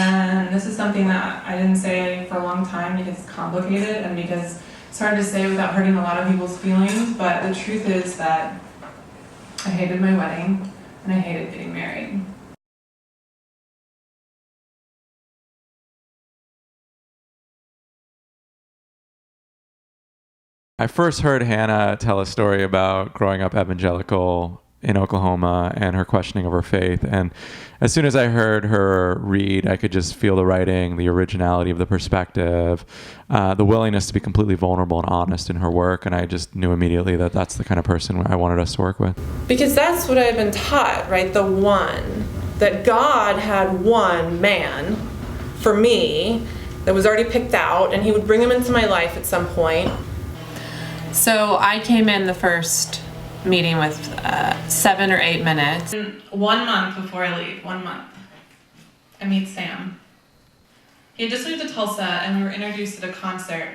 And this is something that I didn't say for a long time because it's complicated and because it's hard to say without hurting a lot of people's feelings, but the truth is that I hated my wedding and I hated getting married. I first heard Hannah tell a story about growing up evangelical in Oklahoma and her questioning of her faith. And as soon as I heard her read, I could just feel the writing, the originality of the perspective, the willingness to be completely vulnerable and honest in her work. And I just knew immediately that that's the kind of person I wanted us to work with. Because that's what I've been taught, right? The one. That God had one man for me that was already picked out, and he would bring him into my life at some point. So I came in the first meeting with 7 or 8 minutes. 1 month before I leave, 1 month, I meet Sam. He had just moved to Tulsa and we were introduced at a concert.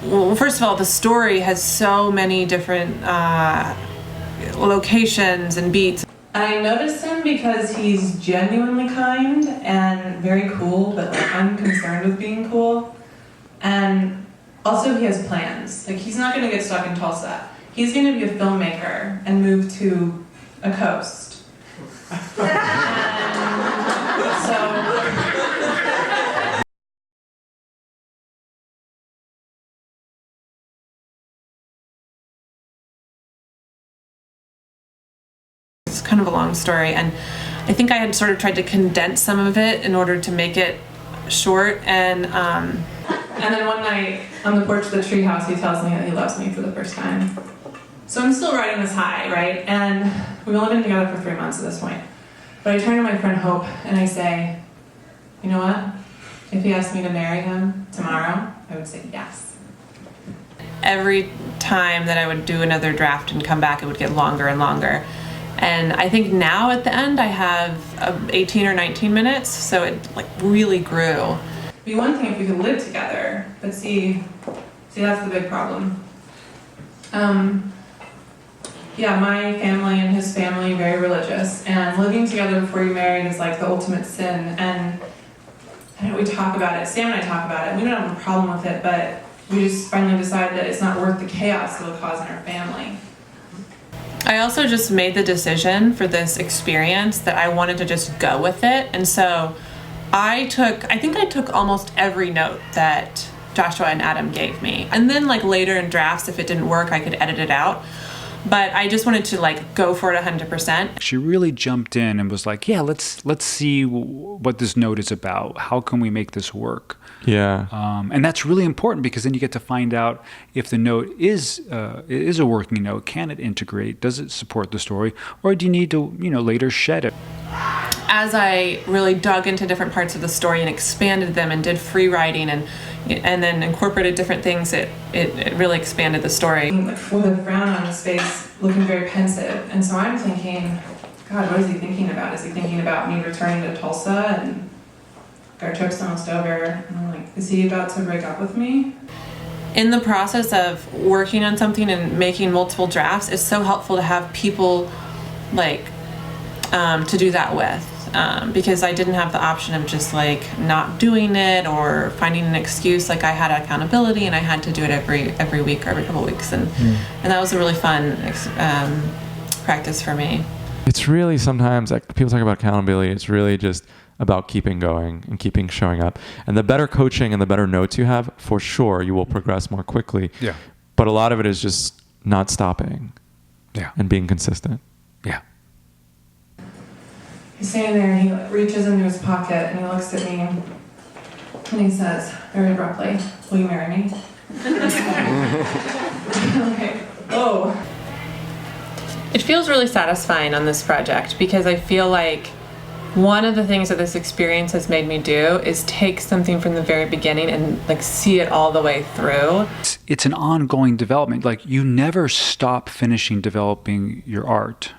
Well, first of all, the story has so many different locations and beats. And I noticed him because he's genuinely kind and very cool, but like unconcerned with being cool. And also he has plans. Like he's not gonna get stuck in Tulsa. He's gonna be a filmmaker and move to a coast. It's kind of a long story, and I think I had sort of tried to condense some of it in order to make it short. And then one night on the porch of the treehouse, he tells me that he loves me for the first time. So I'm still riding this high, right? And we've only been together for 3 months at this point. But I turn to my friend Hope and I say, you know what? If he asked me to marry him tomorrow, I would say yes. Every time that I would do another draft and come back, it would get longer and longer. And I think now at the end I have 18 or 19 minutes, so it like really grew. It'd be one thing if we could live together, but see that's the big problem. Yeah, my family and his family, very religious, and living together before you're married is like the ultimate sin. And I know we talk about it, Sam and I talk about it, we don't have a problem with it, but we just finally decided that it's not worth the chaos it'll cause in our family. I also just made the decision for this experience that I wanted to just go with it. And so I think I took almost every note that Joshua and Adam gave me. And then like later in drafts, if it didn't work, I could edit it out. But I just wanted to like go for it 100%. She really jumped in and was like, yeah, let's see what this note is about. How can we make this work? Yeah. And that's really important because then you get to find out if the note is a working note. Can it integrate? Does it support the story? Or do you need to, later shed it? As I really dug into different parts of the story and expanded them and did free writing and then incorporated different things, it really expanded the story. With a frown on his face, looking very pensive. And so I'm thinking, God, what is he thinking about? Is he thinking about me returning to Tulsa and our trip's almost over? And I'm like, is he about to break up with me? In the process of working on something and making multiple drafts, it's so helpful to have people like to do that with. Because I didn't have the option of just like not doing it or finding an excuse. Like I had accountability and I had to do it every week or every couple of weeks, and that was a really fun practice for me. It's really sometimes like people talk about accountability. It's really just about keeping going and keeping showing up. And the better coaching and the better notes you have, for sure, you will progress more quickly. Yeah. But a lot of it is just not stopping. Yeah. And being consistent. Yeah. He's standing there and he reaches into his pocket and he looks at me and he says very abruptly, will you marry me? Okay. Oh. It feels really satisfying on this project because I feel like one of the things that this experience has made me do is take something from the very beginning and like see it all the way through. It's an ongoing development. Like you never stop finishing developing your art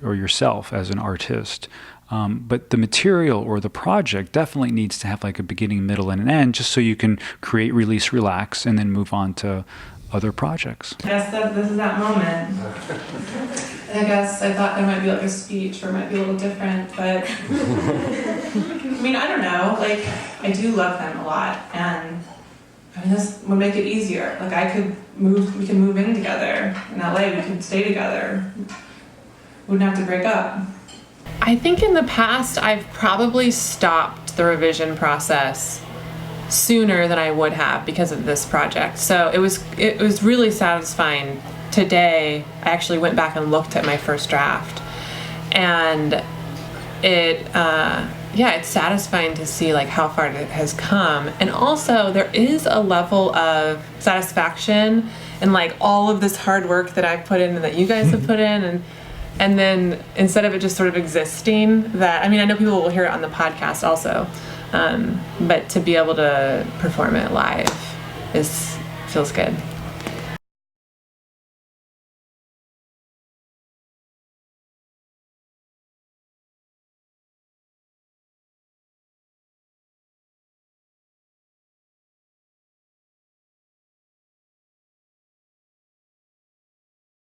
or yourself as an artist. But the material or the project definitely needs to have like a beginning, middle, and an end, just so you can create, release, relax, and then move on to other projects. I guess that this is that moment. I guess I thought there might be like a speech or it might be a little different, but I mean, I don't know. Like, I do love them a lot, and I mean, this would make it easier. Like, we could move in together in LA. We could stay together. We wouldn't have to break up. I think in the past I've probably stopped the revision process sooner than I would have because of this project. So it was really satisfying. Today I actually went back and looked at my first draft, and it's satisfying to see like how far it has come. And also there is a level of satisfaction in like all of this hard work that I've put in and that you guys have put in, and then instead of it just sort of existing, that, I mean, I know people will hear it on the podcast also, but to be able to perform it live feels good.